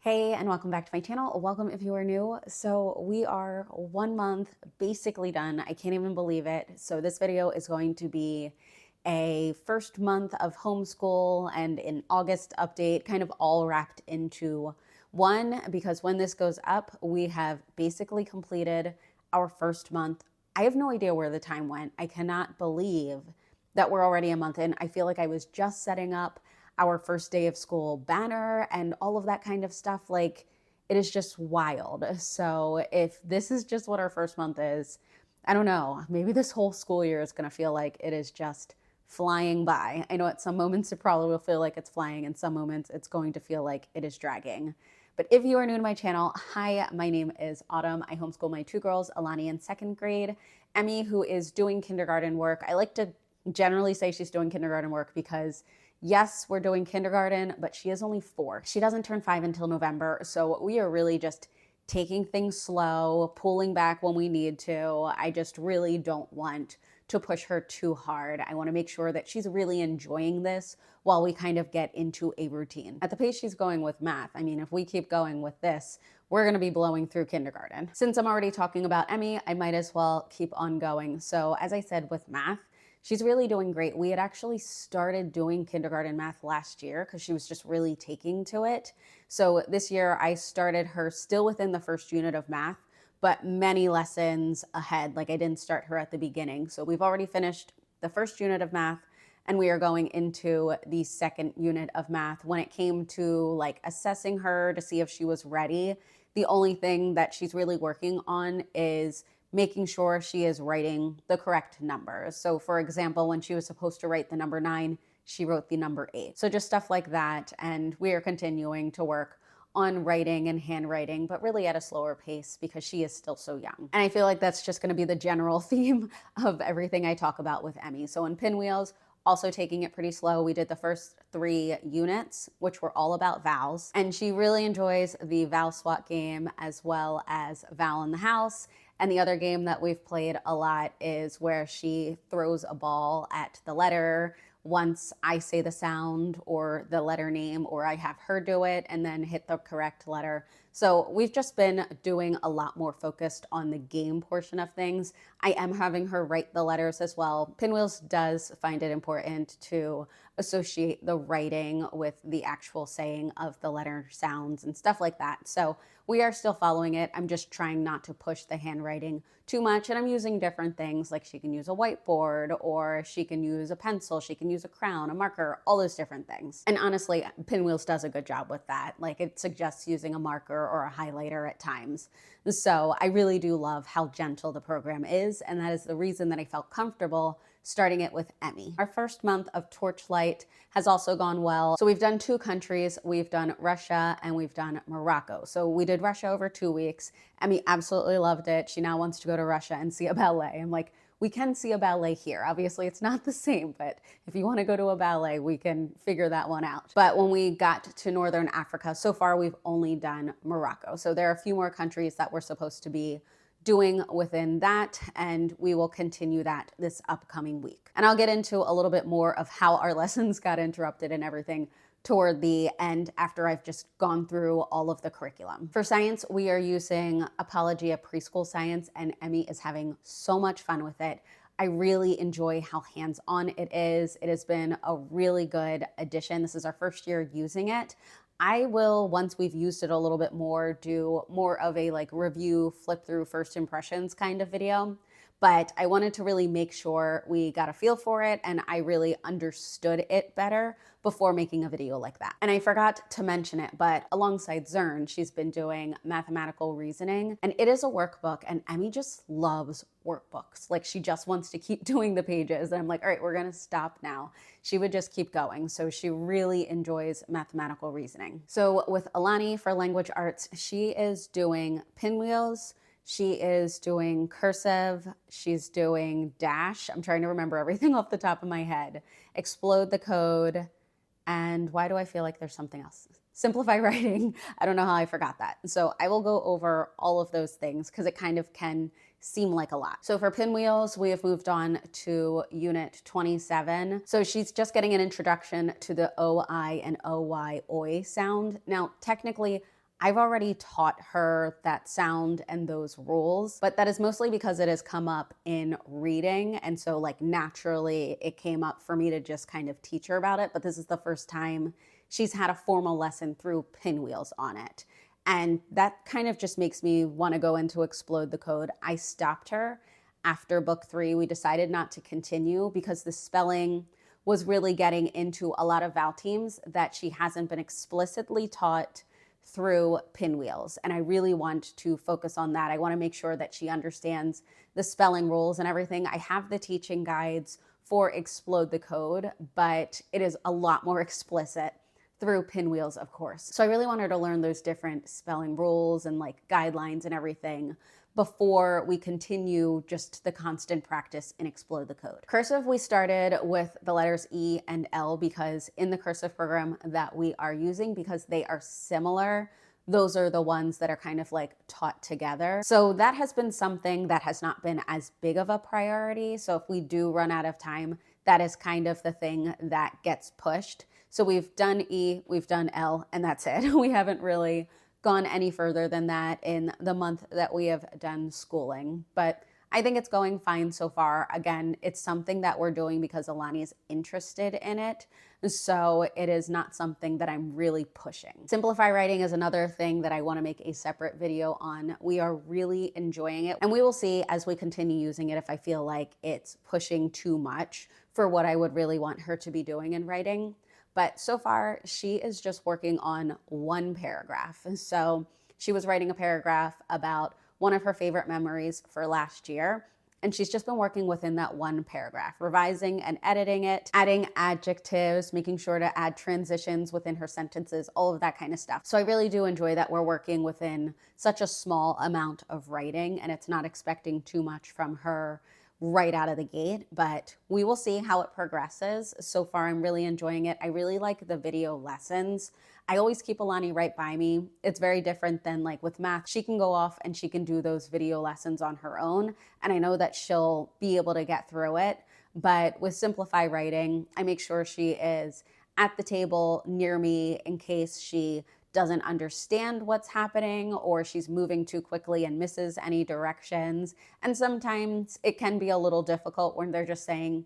Hey, and welcome back to my channel. Welcome if you are new. So we are 1 month basically done. I can't even believe it. So this video is going to be a first month of homeschool and an August update, kind of all wrapped into one, because when this goes up, we have basically completed our first month. I have no idea where the time went. I cannot believe that we're already a month in. I feel like I was just setting up our first day of school banner and all of that kind of stuff. Like, it is just wild. So if this is just what our first month is, I don't know, maybe this whole school year is going to feel like it is just flying by. I know at some moments it probably will feel like it's flying, and some moments it's going to feel like it is dragging. But if you are new to my channel, hi, my name is Autumn. I homeschool my two girls, Alani in 2nd grade, Emmy, who is doing kindergarten work. I like to generally say she's doing kindergarten work because yes, we're doing kindergarten, but she is only 4. She doesn't turn 5 until November. So we are really just taking things slow, pulling back when we need to. I just really don't want to push her too hard. I want to make sure that she's really enjoying this while we kind of get into a routine. At the pace she's going with math, I mean, if we keep going with this, we're going to be blowing through kindergarten. Since I'm already talking about Emmy, I might as well keep on going. So as I said with math, she's really doing great. We had actually started doing kindergarten math last year because she was just really taking to it. So this year I started her still within the first unit of math, but many lessons ahead. Like, I didn't start her at the beginning. So we've already finished the first unit of math and we are going into the 2nd unit of math. When it came to like assessing her to see if she was ready, the only thing that she's really working on is making sure she is writing the correct numbers. So for example, when she was supposed to write the number 9, she wrote the number 8. So just stuff like that. And we are continuing to work on writing and handwriting, but really at a slower pace because she is still so young. And I feel like that's just going to be the general theme of everything I talk about with Emmy. So in Pinwheels, also taking it pretty slow. We did the first 3 units, which were all about vowels. And she really enjoys the vowel swap game as well as Vowel in the House. And the other game that we've played a lot is where she throws a ball at the letter once I say the sound or the letter name, or I have her do it and then hit the correct letter. So we've just been doing a lot more focused on the game portion of things. I am having her write the letters as well. Pinwheels does find it important to associate the writing with the actual saying of the letter sounds and stuff like that. So we are still following it. I'm just trying not to push the handwriting too much, and I'm using different things, like she can use a whiteboard, or she can use a pencil, she can use a crayon, a marker, all those different things. And honestly, Pinwheels does a good job with that. Like, it suggests using a marker or a highlighter at times. So I really do love how gentle the program is, and that is the reason that I felt comfortable starting it with Emmy. Our first month of Torchlight has also gone well. So we've done 2 countries. We've done Russia and we've done Morocco. So we did Russia over 2 weeks. Emmy absolutely loved it. She now wants to go to Russia and see a ballet. I'm like, we can see a ballet here. Obviously, it's not the same, but if you want to go to a ballet, we can figure that one out. But when we got to Northern Africa, so far we've only done Morocco. So there are a few more countries that we're supposed to be doing within that, and we will continue that this upcoming week. And I'll get into a little bit more of how our lessons got interrupted and everything toward the end after I've just gone through all of the curriculum. For science, we are using Apologia Preschool Science, and Emmy is having so much fun with it. I really enjoy how hands-on it is. It has been a really good addition. This is our first year using it. I will, once we've used it a little bit more, do more of a like review, flip through first impressions kind of video. But I wanted to really make sure we got a feel for it and I really understood it better before making a video like that. And I forgot to mention it, but alongside Zern, she's been doing mathematical reasoning, and it is a workbook, and Emmy just loves workbooks. Like, she just wants to keep doing the pages, and I'm like, all right, we're gonna stop now. She would just keep going. So she really enjoys mathematical reasoning. So with Alani for language arts, she is doing Pinwheels, she is doing cursive, she's doing dash. I'm trying to remember everything off the top of my head. Explode the code, and why do I feel like there's something else? Simplify writing. I don't know how I forgot that. So I will go over all of those things because it kind of can seem like a lot. So for Pinwheels, we have moved on to unit 27. So she's just getting an introduction to the OI and OY, oi sound. Now, technically, I've already taught her that sound and those rules, but that is mostly because it has come up in reading. And so like naturally it came up for me to just kind of teach her about it. But this is the first time she's had a formal lesson through pinwheels on it. And that kind of just makes me want to go into Explode the Code. I stopped her after book 3. We decided not to continue because the spelling was really getting into a lot of vowel teams that she hasn't been explicitly taught through pinwheels. And I really want to focus on that. I want to make sure that she understands the spelling rules and everything. I have the teaching guides for Explode the Code, but it is a lot more explicit through pinwheels, of course. So I really want her to learn those different spelling rules and like guidelines and everything before we continue just the constant practice in Explode the Code. Cursive, we started with the letters E and L because in the cursive program that we are using, because they are similar, those are the ones that are kind of like taught together. So that has been something that has not been as big of a priority. So if we do run out of time, that is kind of the thing that gets pushed. So we've done E, we've done L, and that's it. We haven't really gone any further than that in the month that we have done schooling. But I think it's going fine so far. Again, it's something that we're doing because Alani is interested in it. So it is not something that I'm really pushing. Simplify writing is another thing that I want to make a separate video on. We are really enjoying it, and we will see as we continue using it if I feel like it's pushing too much for what I would really want her to be doing in writing. But so far, she is just working on one paragraph. So she was writing a paragraph about one of her favorite memories for last year. And she's just been working within that one paragraph, revising and editing it, adding adjectives, making sure to add transitions within her sentences, all of that kind of stuff. So I really do enjoy that we're working within such a small amount of writing, and it's not expecting too much from her right out of the gate, but we will see how it progresses. So far, I'm really enjoying it. I really like the video lessons. I always keep Alani right by me. It's very different than like with math. She can go off and she can do those video lessons on her own. And I know that she'll be able to get through it. But with Simplify Writing, I make sure she is at the table near me in case she doesn't understand what's happening or she's moving too quickly and misses any directions. And sometimes it can be a little difficult when they're just saying,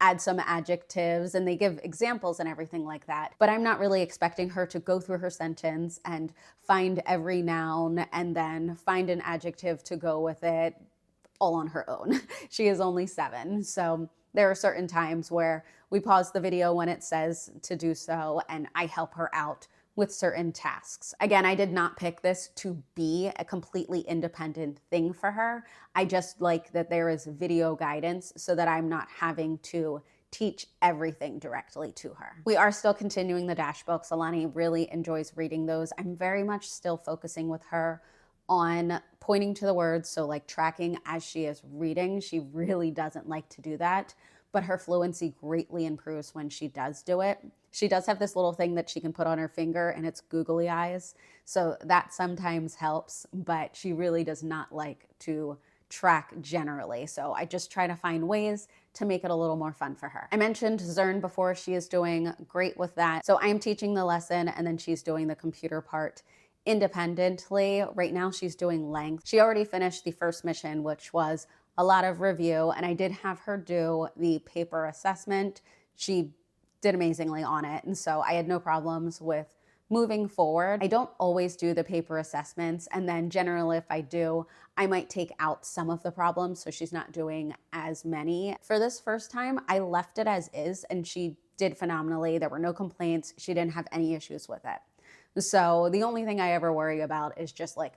add some adjectives, and they give examples and everything like that. But I'm not really expecting her to go through her sentence and find every noun and then find an adjective to go with it all on her own. She is only 7. So there are certain times where we pause the video when it says to do so, and I help her out with certain tasks. Again, I did not pick this to be a completely independent thing for her. I just like that there is video guidance so that I'm not having to teach everything directly to her. We are still continuing the dash books. Alani really enjoys reading those. I'm very much still focusing with her on pointing to the words, so like tracking as she is reading. She really doesn't like to do that, but her fluency greatly improves when she does do it. She does have this little thing that she can put on her finger, and it's googly eyes. So that sometimes helps, but she really does not like to track generally. So I just try to find ways to make it a little more fun for her. I mentioned Zern before. She is doing great with that. So I'm teaching the lesson, and then she's doing the computer part independently. Right now she's doing length. She already finished the first mission, which was a lot of review, and I did have her do the paper assessment. She did amazingly on it, and so I had no problems with moving forward. I don't always do the paper assessments, and then generally if I do, I might take out some of the problems so she's not doing as many. For this first time, I left it as is, and she did phenomenally. There were no complaints. She didn't have any issues with it. So the only thing I ever worry about is just like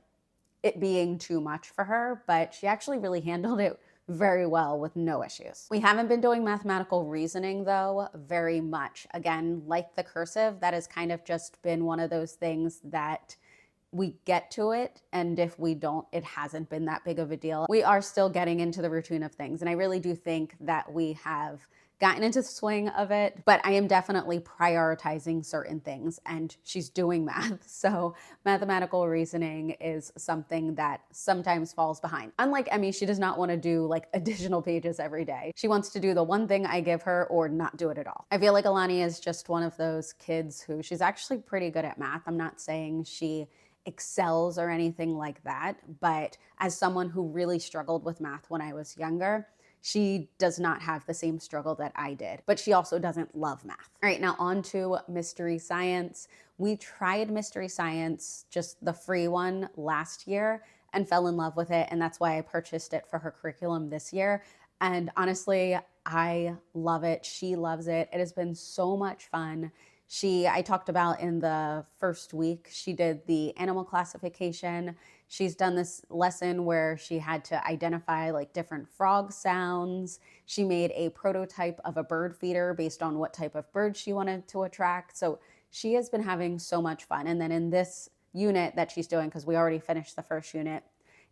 it being too much for her, but she actually really handled it very well with no issues. We haven't been doing mathematical reasoning though, very much. Again, like the cursive, that has kind of just been one of those things that we get to it, and if we don't, it hasn't been that big of a deal. We are still getting into the routine of things, and I really do think that we have gotten into the swing of it, but I am definitely prioritizing certain things, and she's doing math. So mathematical reasoning is something that sometimes falls behind. Unlike Emmy, she does not want to do like additional pages every day. She wants to do the one thing I give her or not do it at all. I feel like Alani is just one of those kids who she's actually pretty good at math. I'm not saying she excels or anything like that, but as someone who really struggled with math when I was younger, she does not have the same struggle that I did, but she also doesn't love math. All right, now on to Mystery Science. We tried Mystery Science, just the free one, last year and fell in love with it, and that's why I purchased it for her curriculum this year. And honestly, I love it. She loves it. It has been so much fun. I talked about in the first week, she did the animal classification. She's done this lesson where she had to identify like different frog sounds. She made a prototype of a bird feeder based on what type of bird she wanted to attract. So she has been having so much fun. And then in this unit that she's doing, because we already finished the first unit,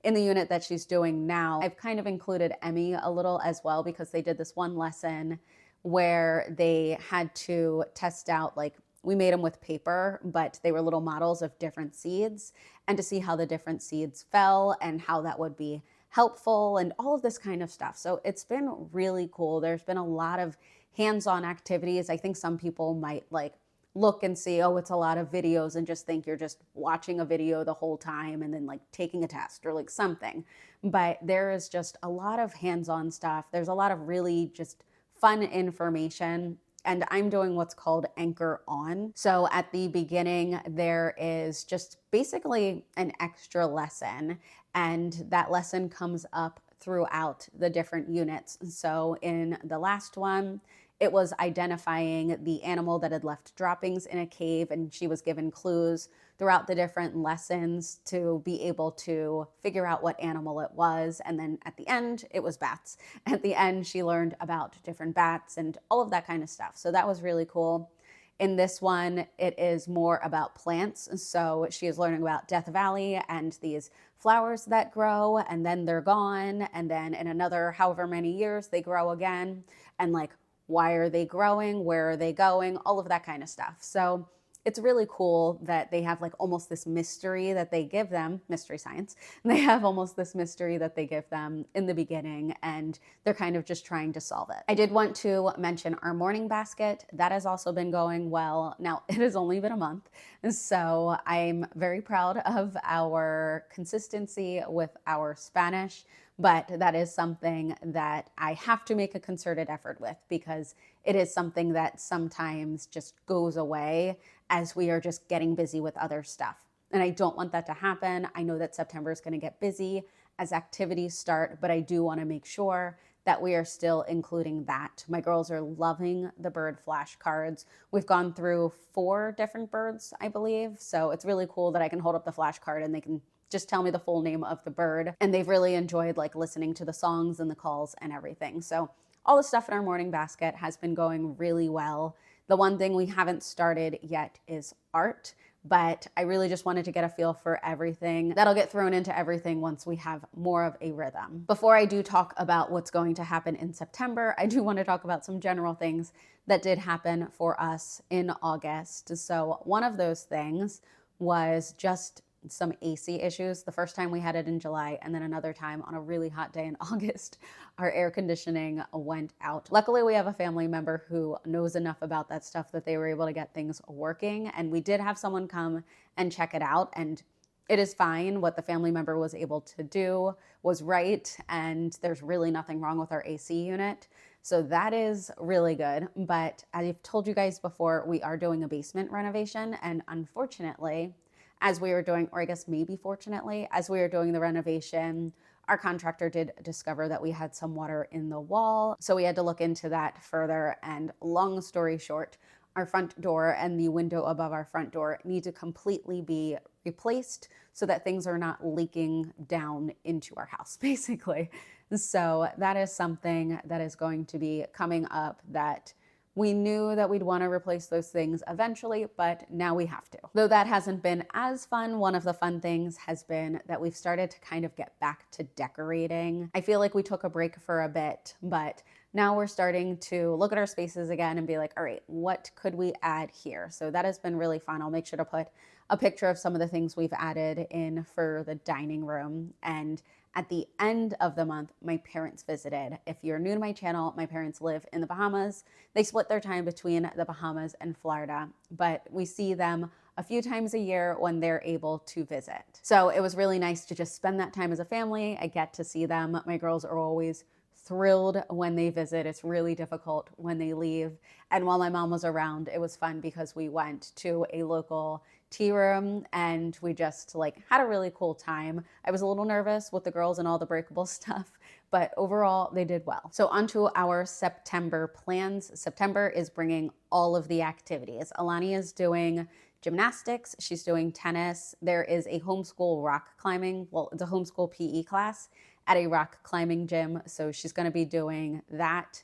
in the unit that she's doing now, I've kind of included Emmy a little as well, because they did this one lesson where they had to test out, like, we made them with paper, but they were little models of different seeds, and to see how the different seeds fell and how that would be helpful and all of this kind of stuff. So it's been really cool. There's been a lot of hands-on activities. I think some people might like look and see, oh, it's a lot of videos, and just think you're just watching a video the whole time and then like taking a test or like something. But there is just a lot of hands-on stuff. There's a lot of really just fun information. And I'm doing what's called Anchor On. So at the beginning, there is just basically an extra lesson, and that lesson comes up throughout the different units. So in the last one, it was identifying the animal that had left droppings in a cave, and she was given clues throughout the different lessons to be able to figure out what animal it was. And then at the end, it was bats. At the end, she learned about different bats and all of that kind of stuff. So that was really cool. In this one, it is more about plants. So she is learning about Death Valley and these flowers that grow and then they're gone. And then in another however many years, they grow again. And like, why are they growing? Where are they going? All of that kind of stuff. So it's really cool that they have like almost this mystery that they give them, Mystery Science. They have almost this mystery that they give them in the beginning, and they're kind of just trying to solve it. I did want to mention our morning basket. That has also been going well. Now, it has only been a month, so I'm very proud of our consistency with our Spanish. But that is something that I have to make a concerted effort with, because it is something that sometimes just goes away as we are just getting busy with other stuff. And I don't want that to happen. I know that September is going to get busy as activities start, but I do want to make sure that we are still including that. My girls are loving the bird flashcards. We've gone through 4 different birds, I believe. So it's really cool that I can hold up the flashcard and they can just tell me the full name of the bird. And they've really enjoyed like listening to the songs and the calls and everything. So all the stuff in our morning basket has been going really well. The one thing we haven't started yet is art, but I really just wanted to get a feel for everything. That'll get thrown into everything once we have more of a rhythm. Before I do talk about what's going to happen in September, I do want to talk about some general things that did happen for us in August. So one of those things was just some AC issues. The first time we had it in July, and then another time on a really hot day in August, our air conditioning went out. Luckily, we have a family member who knows enough about that stuff that they were able to get things working. And we did have someone come and check it out, and it is fine. What the family member was able to do was right, and there's really nothing wrong with our AC unit. So that is really good. But I've told you guys before, we are doing a basement renovation, and unfortunately, as we were doing, or I guess maybe fortunately, as we were doing the renovation, our contractor did discover that we had some water in the wall. So we had to look into that further. And long story short, our front door and the window above our front door need to completely be replaced so that things are not leaking down into our house, basically. So that is something that is going to be coming up, that we knew that we'd want to replace those things eventually, but now we have to. Though that hasn't been as fun, one of the fun things has been that we've started to kind of get back to decorating. I feel like we took a break for a bit, but now we're starting to look at our spaces again and be like, all right, what could we add here? So that has been really fun. I'll make sure to put a picture of some of the things we've added in for the dining room. And at the end of the month, my parents visited. If you're new to my channel, my parents live in the Bahamas. They split their time between the Bahamas and Florida, but we see them a few times a year when they're able to visit. So it was really nice to just spend that time as a family. I get to see them. My girls are always thrilled when they visit. It's really difficult when they leave. And while my mom was around, it was fun because we went to a local tea room and we just had a really cool time. I was a little nervous with the girls and all the breakable stuff, but overall they did well. So onto our September plans. September is bringing all of the activities. Alani is doing gymnastics, she's doing tennis. There is a homeschool rock climbing, well, it's a homeschool PE class at a rock climbing gym. So she's going to be doing that.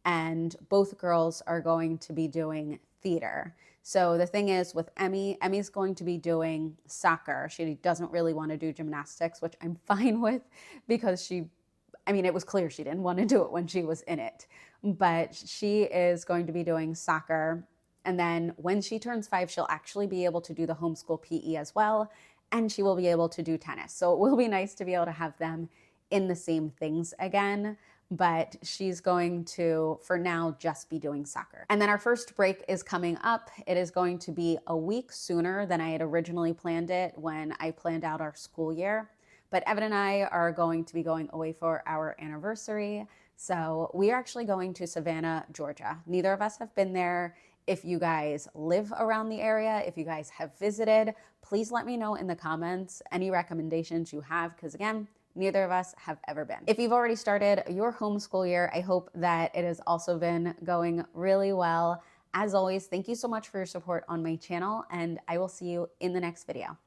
And both girls are going to be doing theater. So the thing is with Emmy's going to be doing soccer. She doesn't really want to do gymnastics, which I'm fine with because it was clear she didn't want to do it when she was in it. But she is going to be doing soccer. And then when she turns 5, she'll actually be able to do the homeschool PE as well. And she will be able to do tennis. So it will be nice to be able to have them in the same things again, but she's going to, for now, just be doing soccer. And then our first break is coming up. It is going to be a week sooner than I had originally planned it when I planned out our school year. But Evan and I are going to be going away for our anniversary. So we are actually going to Savannah, Georgia. Neither of us have been there. If you guys live around the area, if you guys have visited, please let me know in the comments any recommendations you have, because again, neither of us have ever been. If you've already started your homeschool year, I hope that it has also been going really well. As always, thank you so much for your support on my channel, and I will see you in the next video.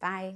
Bye.